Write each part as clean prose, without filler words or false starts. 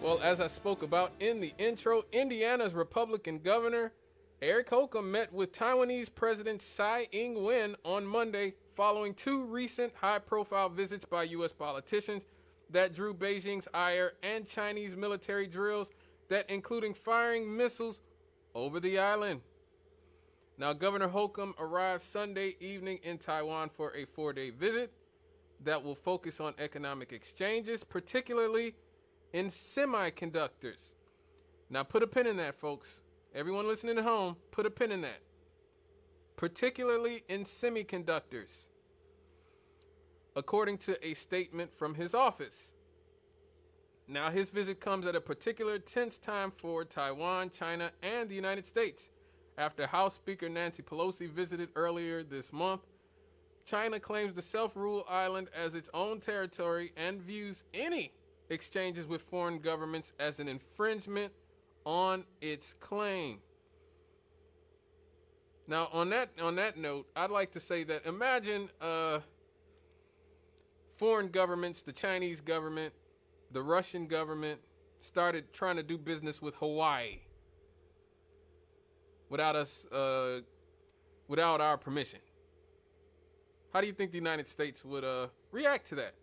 Well, as I spoke about in the intro, Indiana's Republican Governor Eric Holcomb met with Taiwanese President Tsai Ing-wen on Monday following two recent high-profile visits by U.S. politicians that drew Beijing's ire and Chinese military drills that including firing missiles over the island. Now, Governor Holcomb arrived Sunday evening in Taiwan for a 4-day visit that will focus on economic exchanges, particularly in semiconductors. Now, put a pin in that, folks. Everyone listening at home, put a pin in that. Particularly in semiconductors, according to a statement from his office. Now, his visit comes at a particular tense time for Taiwan, China, and the United States. After House Speaker Nancy Pelosi visited earlier this month, China claims the self-ruled island as its own territory and views any exchanges with foreign governments as an infringement on its claim. Now, on that note, I'd like to say that imagine foreign governments, the Chinese government, the Russian government, started trying to do business with Hawaii without us, without our permission. How do you think the United States would react to that?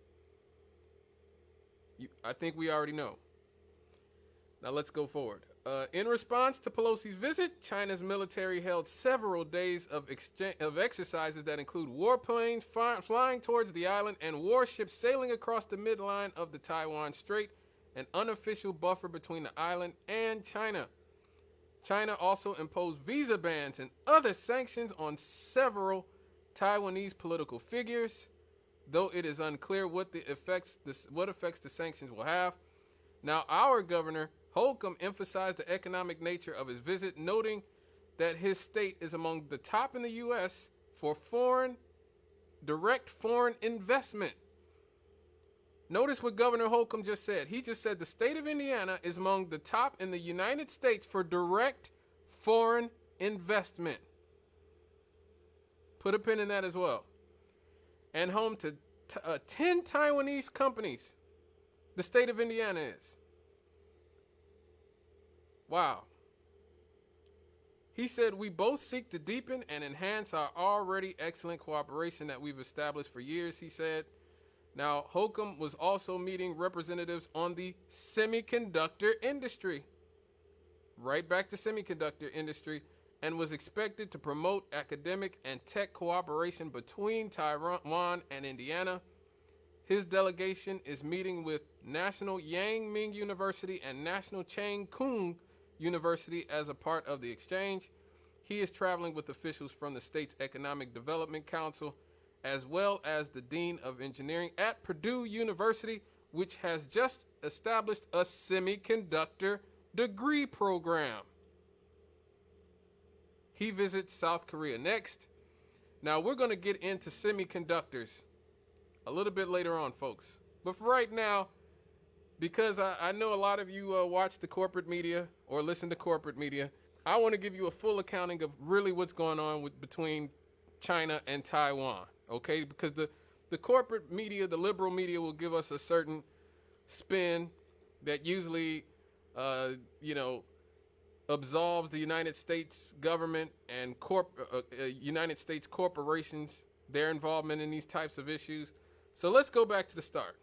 I think we already know. Now let's go forward. In response to Pelosi's visit, China's military held several days of exercises that include warplanes flying towards the island and warships sailing across the midline of the Taiwan Strait, an unofficial buffer between the island and China. China also imposed visa bans and other sanctions on several Taiwanese political figures, though it is unclear what effects the sanctions will have. Now, our governor Holcomb emphasized the economic nature of his visit, noting that his state is among the top in the U.S. for direct foreign investment. Notice what Governor Holcomb just said. He just said the state of Indiana is among the top in the United States for direct foreign investment. Put a pin in that as well. And home to 10 Taiwanese companies. The state of Indiana is. Wow. He said, we both seek to deepen and enhance our already excellent cooperation that we've established for years, he said. Now, Holcomb was also meeting representatives on the semiconductor industry. Right back to semiconductor industry, and was expected to promote academic and tech cooperation between Taiwan and Indiana. His delegation is meeting with National Yang Ming University and National Chang Kung University as a part of the exchange. He is traveling with officials from the state's Economic Development Council, as well as the Dean of Engineering at Purdue University, which has just established a semiconductor degree program. He visits South Korea next. Now, we're going to get into semiconductors a little bit later on, folks. But for right now, because I know a lot of you watch the corporate media or listen to corporate media, I want to give you a full accounting of really what's going on between China and Taiwan, okay? Because the corporate media, the liberal media, will give us a certain spin that usually, absolves the United States government and United States corporations, their involvement in these types of issues. So let's go back to the start.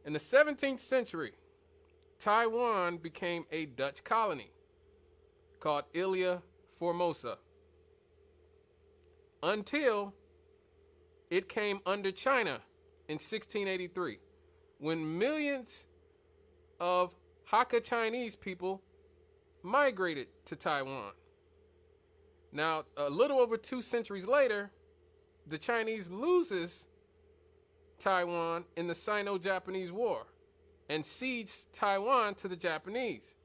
In the 17th century, Taiwan became a Dutch colony called Ilha Formosa until it came under China in 1683, when millions of Hakka Chinese people migrated to Taiwan. Now, a little over 2 centuries later, the Chinese loses Taiwan in the Sino-Japanese War and cedes Taiwan to the Japanese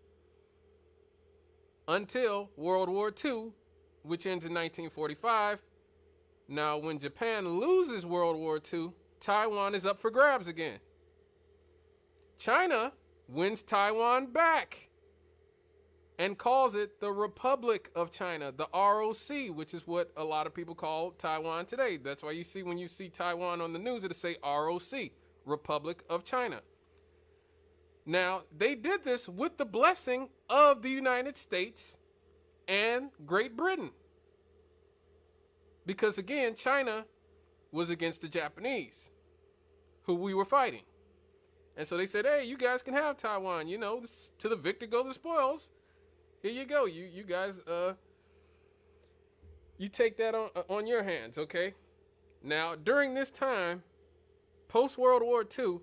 until World War II, which ends in 1945. Now, when Japan loses World War II, Taiwan is up for grabs again. China wins Taiwan back and calls it the Republic of China, the ROC, which is what a lot of people call Taiwan today. That's why you see, when you see Taiwan on the news, it'll say ROC, Republic of China. Now, they did this with the blessing of the United States and Great Britain. Because again, China was against the Japanese, who we were fighting. And so they said, hey, you guys can have Taiwan. You know, to the victor go the spoils. Here you go. You guys, you take that on your hands, okay? Now, during this time, post-World War II,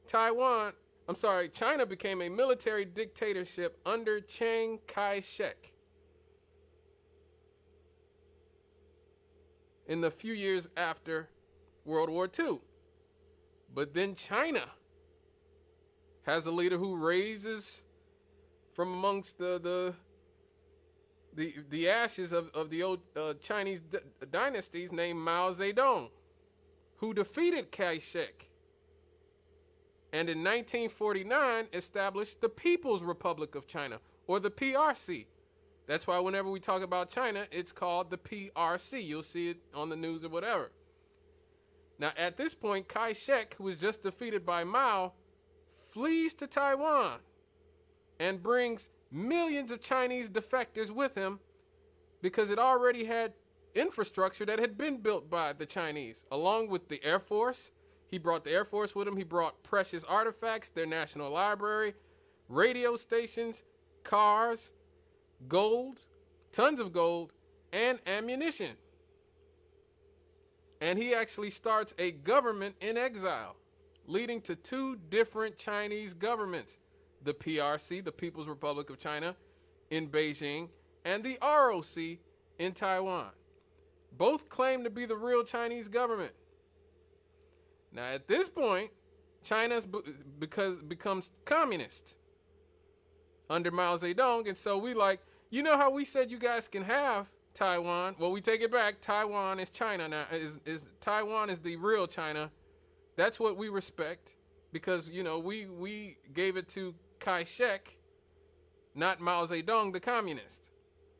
China became a military dictatorship under Chiang Kai-shek in the few years after World War II. But then China has a leader who raises from amongst the ashes of the old Chinese dynasties named Mao Zedong, who defeated Kai-shek. And in 1949 established the People's Republic of China, or the PRC. That's why whenever we talk about China, it's called the PRC. You'll see it on the news or whatever. Now, at this point, Kai-shek, who was just defeated by Mao, flees to Taiwan and brings millions of Chinese defectors with him because it already had infrastructure that had been built by the Chinese, along with the Air Force. He brought the Air Force with him. He brought precious artifacts, their national library, radio stations, cars, gold, tons of gold, and ammunition. And he actually starts a government in exile, leading to two different Chinese governments, the PRC, the People's Republic of China, in Beijing, and the ROC in Taiwan. Both claim to be the real Chinese government. Now, at this point, China becomes communist under Mao Zedong, and so we like, you know how we said you guys can have Taiwan? Well, we take it back. Taiwan is China now. Taiwan is the real China. That's what we respect because, you know, we gave it to Kai-shek, not Mao Zedong, the communist.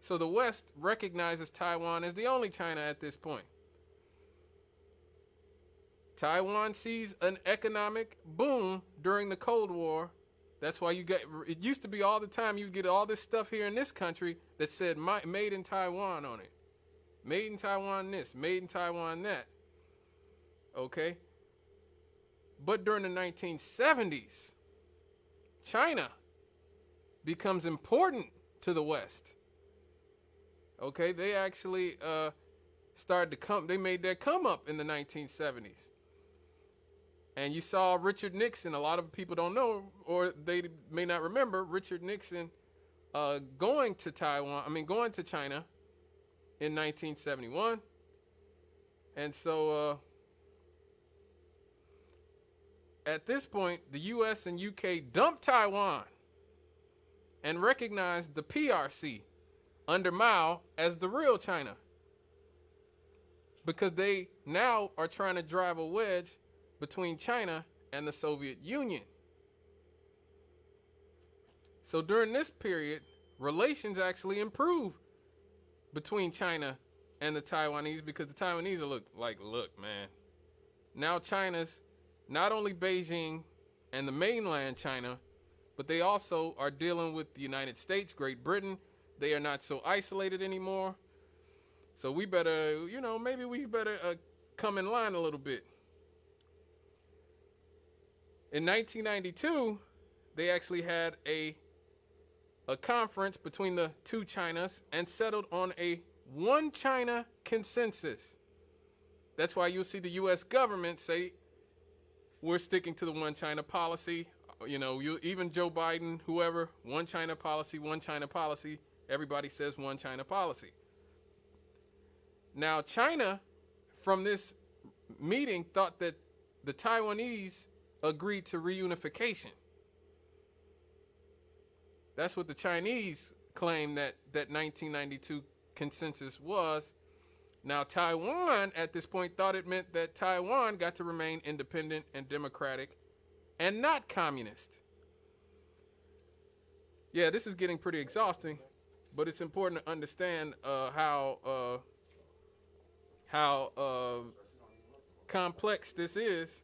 So the West recognizes Taiwan as the only China at this point. Taiwan sees an economic boom during the Cold War. That's why it used to be all the time you get all this stuff here in this country that said made in Taiwan on it. Made in Taiwan this, made in Taiwan that. Okay? But during the 1970s, China becomes important to the West. Okay? They actually they made their come up in the 1970s. And you saw Richard Nixon, a lot of people don't know, or they may not remember, Richard Nixon going to China in 1971. And so at this point, the US and UK dumped Taiwan and recognized the PRC under Mao as the real China, because they now are trying to drive a wedge between China and the Soviet Union. So during this period, relations actually improve between China and the Taiwanese, because the Taiwanese are look, man, now China's not only Beijing and the mainland China, but they also are dealing with the United States, Great Britain. They are not so isolated anymore. So we better, maybe we better come in line a little bit. In 1992, they actually had a conference between the two Chinas and settled on a one China consensus. That's why you'll see the U.S. government say, we're sticking to the one China policy. Even Joe Biden, whoever, one China policy, one China policy. Everybody says one China policy. Now, China, from this meeting, thought that the Taiwanese agreed to reunification. That's what the Chinese claim that 1992 consensus was. Now, Taiwan at this point thought it meant that Taiwan got to remain independent and democratic and not communist. Yeah, this is getting pretty exhausting, but it's important to understand how complex this is.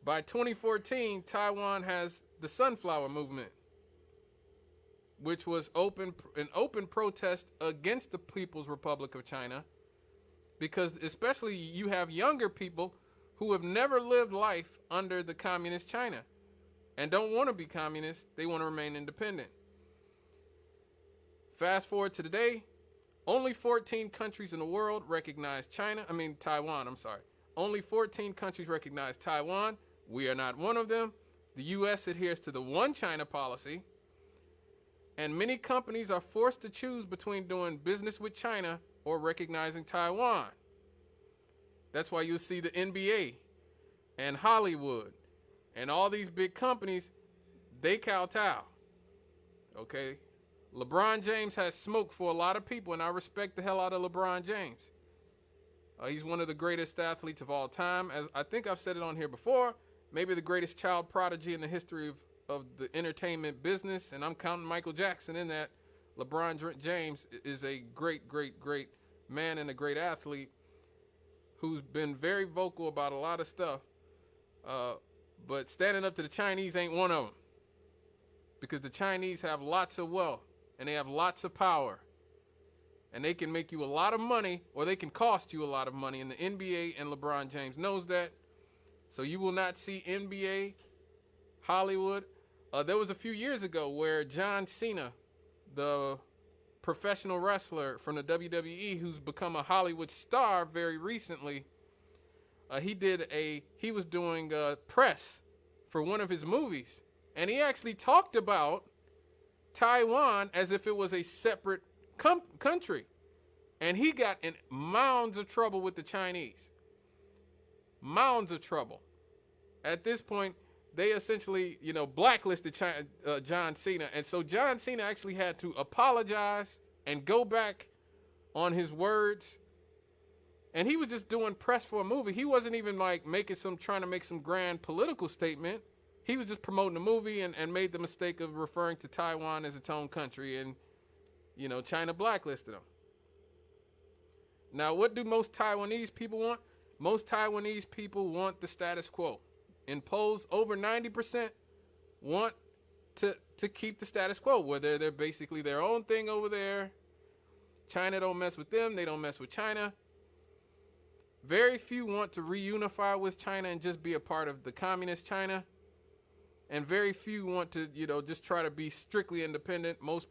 By 2014, Taiwan has the Sunflower Movement, which was an open protest against the People's Republic of China, because especially you have younger people who have never lived life under the communist China and don't want to be communist. They want to remain independent. Fast forward to today, only 14 countries in the world recognize Taiwan, I'm sorry. Only 14 countries recognize Taiwan. We are not one of them. The U.S. adheres to the one China policy, and many companies are forced to choose between doing business with China or recognizing Taiwan. That's why you'll see the NBA and Hollywood and all these big companies, they kowtow. Okay? LeBron James has smoke for a lot of people, and I respect the hell out of LeBron James. He's one of the greatest athletes of all time. As I think I've said it on here before, maybe the greatest child prodigy in the history of the entertainment business, and I'm counting Michael Jackson in that. LeBron James is a great, great, great man and a great athlete who's been very vocal about a lot of stuff, but standing up to the Chinese ain't one of them, because the Chinese have lots of wealth and they have lots of power, and they can make you a lot of money or they can cost you a lot of money, and the NBA and LeBron James knows that. So you will not see NBA, Hollywood. There was a few years ago where John Cena, the professional wrestler from the WWE who's become a Hollywood star very recently, he was doing press for one of his movies, and he actually talked about Taiwan as if it was a separate country, and he got in mounds of trouble with the Chinese. Mounds of trouble. At this point, they essentially, blacklisted John Cena. And so John Cena actually had to apologize and go back on his words. And he was just doing press for a movie. He wasn't even trying to make some grand political statement. He was just promoting the movie and made the mistake of referring to Taiwan as its own country. And, China blacklisted him. Now, what do most Taiwanese people want? Most Taiwanese people want the status quo. In polls, over 90% want to keep the status quo, where they're basically their own thing over there. China don't mess with them. They don't mess with China. Very few want to reunify with China and just be a part of the communist China. And very few want to, just try to be strictly independent. Most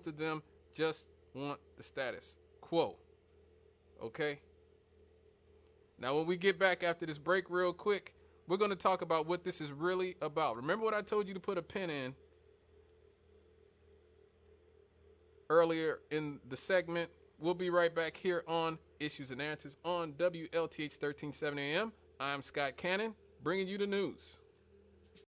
of them just want the status quo. Okay? Now, when we get back after this break real quick, we're going to talk about what this is really about. Remember what I told you to put a pin in earlier in the segment? We'll be right back here on Issues and Answers on WLTH 1370 AM. I'm Scott Cannon, bringing you the news.